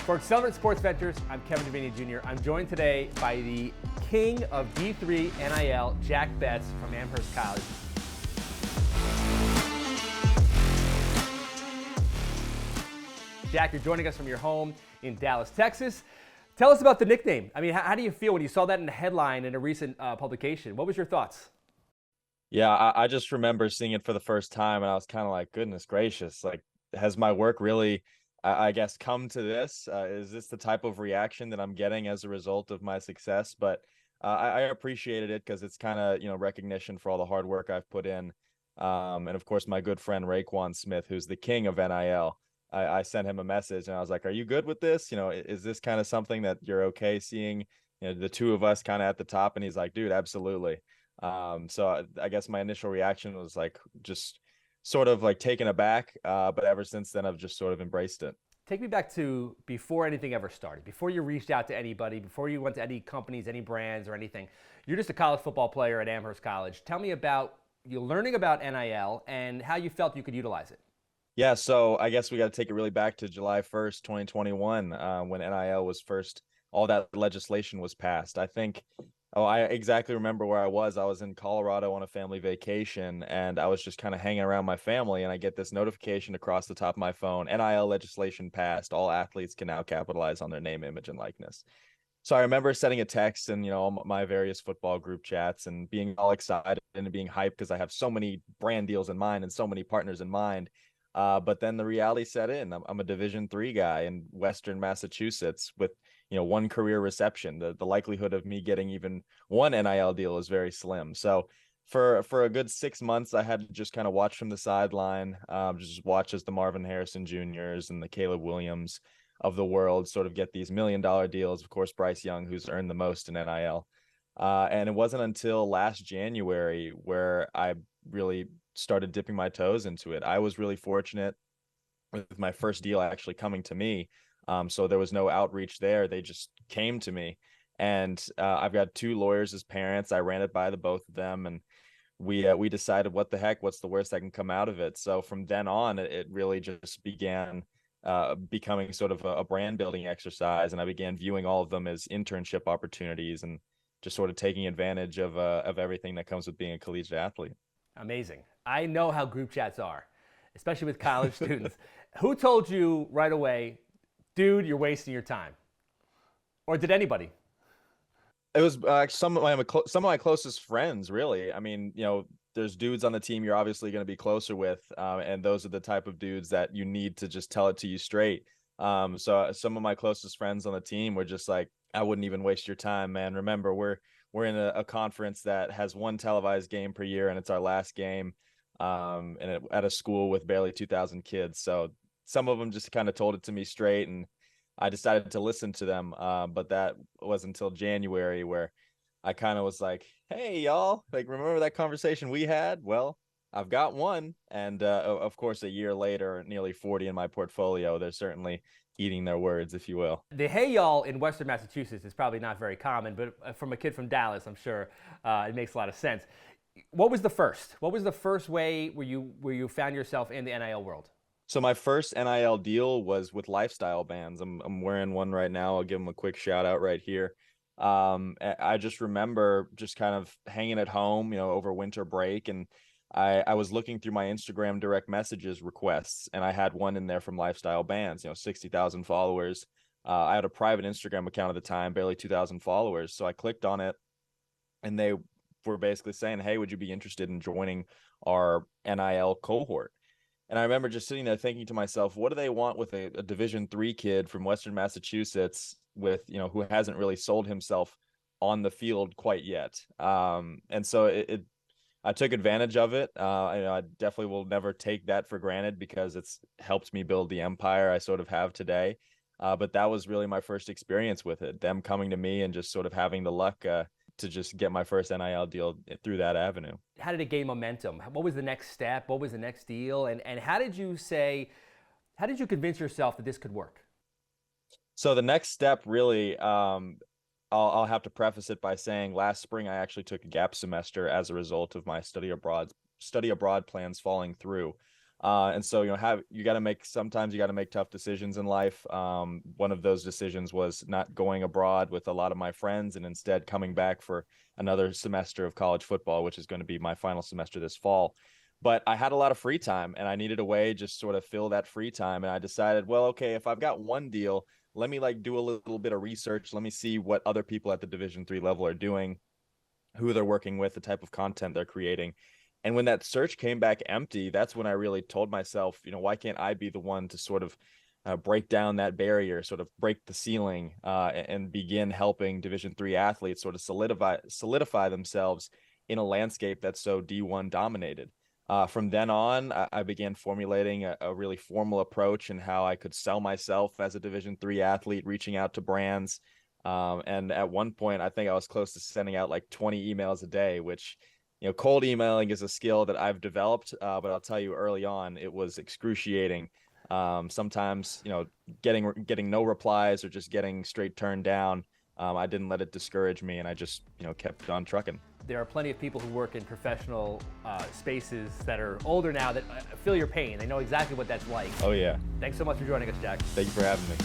For Accelerate Sports Ventures, I'm Kevin Devaney Jr. I'm joined today by the king of D3 NIL, Jack Betts from Amherst College. Jack, you're joining us from your home in Dallas, Texas. Tell us about the nickname. I mean, how do you feel when you saw that in a headline in a recent publication? What was your thoughts? Yeah, I just remember seeing it for the first time, and I was kind of like, goodness gracious, like, has my work really, I guess, come to this? Is this the type of reaction that I'm getting as a result of my success? But I appreciated it because it's kind of, recognition for all the hard work I've put in. And of course, my good friend Raekwon Smith, who's the king of NIL, I sent him a message and I was like, are you good with this? Is this kind of something that you're okay seeing, the two of us kind of at the top? And he's like, dude, absolutely. So I guess my initial reaction was like just sort of like taken aback, but ever since then I've just sort of embraced it. Take me back to before anything ever started, before you reached out to anybody, before you went to any companies, any brands or anything. You're just a college football player at Amherst College. Tell me about you learning about NIL and how you felt you could utilize it. Yeah, so I guess we got to take it really back to July 1st, 2021, when NIL was first, all that legislation was passed. I exactly remember where I was. I was in Colorado on a family vacation, and I was just kind of hanging around my family, and I get this notification across the top of my phone: NIL legislation passed. All athletes can now capitalize on their name, image, and likeness. So I remember sending a text and, all my various football group chats and being all excited and being hyped because I have so many brand deals in mind and so many partners in mind. But then the reality set in. I'm a Division III guy in Western Massachusetts with, one career reception. The likelihood of me getting even one NIL deal is very slim. So for a good 6 months, I had to just kind of watch from the sideline, just watch as the Marvin Harrison Juniors and the Caleb Williams of the world sort of get these $1 million deals. Of course, Bryce Young, who's earned the most in NIL. And it wasn't until last January where I really started dipping my toes into it. I was really fortunate with my first deal actually coming to me. So there was no outreach there. They just came to me. And I've got two lawyers as parents. I ran it by the both of them, and we decided, what the heck, what's the worst that can come out of it? So from then on, it really just began becoming sort of a brand building exercise. And I began viewing all of them as internship opportunities and just sort of taking advantage of everything that comes with being a collegiate athlete. Amazing. I know how group chats are, especially with college students. Who told you right away, dude, you're wasting your time? Or did anybody? It was some of my closest friends, really. I mean, there's dudes on the team you're obviously going to be closer with, and those are the type of dudes that you need to just tell it to you straight. So some of my closest friends on the team were just like, I wouldn't even waste your time, man. Remember, we're in a conference that has one televised game per year, and it's our last game, at a school with barely 2,000 kids. So some of them just kind of told it to me straight, and I decided to listen to them. But that was until January, where I kind of was like, hey, y'all, like, remember that conversation we had? Well, I've got one. And of course, a year later, nearly 40 in my portfolio, they're certainly eating their words, if you will. The hey y'all in Western Massachusetts is probably not very common, but from a kid from Dallas, I'm sure it makes a lot of sense. What was the first? What was the first way where you found yourself in the NIL world? So my first NIL deal was with lifestyle bands. I'm wearing one right now. I'll give them a quick shout out right here. I just remember just kind of hanging at home, over winter break, and I was looking through my Instagram direct messages requests, and I had one in there from Lifestyle Bands, 60,000 followers. I had a private Instagram account at the time, barely 2,000 followers. So I clicked on it, and they were basically saying, hey, would you be interested in joining our NIL cohort? And I remember just sitting there thinking to myself, what do they want with a Division III kid from Western Massachusetts with, who hasn't really sold himself on the field quite yet? And so I took advantage of it. I definitely will never take that for granted because it's helped me build the empire I sort of have today. But that was really my first experience with it, them coming to me and just sort of having the luck to just get my first NIL deal through that avenue. How did it gain momentum? What was the next step? What was the next deal? And how did you convince yourself that this could work? So the next step really, I'll have to preface it by saying last spring I actually took a gap semester as a result of my study abroad plans falling through. And so, sometimes you got to make tough decisions in life. One of those decisions was not going abroad with a lot of my friends and instead coming back for another semester of college football, which is going to be my final semester this fall. But I had a lot of free time and I needed a way just sort of fill that free time. And I decided, well, okay, if I've got one deal, let me like do a little bit of research. Let me see what other people at the Division III level are doing, who they're working with, the type of content they're creating. And when that search came back empty, that's when I really told myself, why can't I be the one to sort of break down that barrier, sort of break the ceiling, and begin helping Division III athletes sort of solidify themselves in a landscape that's so D1 dominated. From then on, I began formulating a really formal approach in how I could sell myself as a Division III athlete, reaching out to brands. And at one point, I think I was close to sending out like 20 emails a day, which, cold emailing is a skill that I've developed. But I'll tell you early on, it was excruciating. Sometimes, getting no replies or just getting straight turned down. I didn't let it discourage me, and I just, kept on trucking. There are plenty of people who work in professional spaces that are older now that feel your pain. They know exactly what that's like. Oh, yeah. Thanks so much for joining us, Jack. Thank you for having me.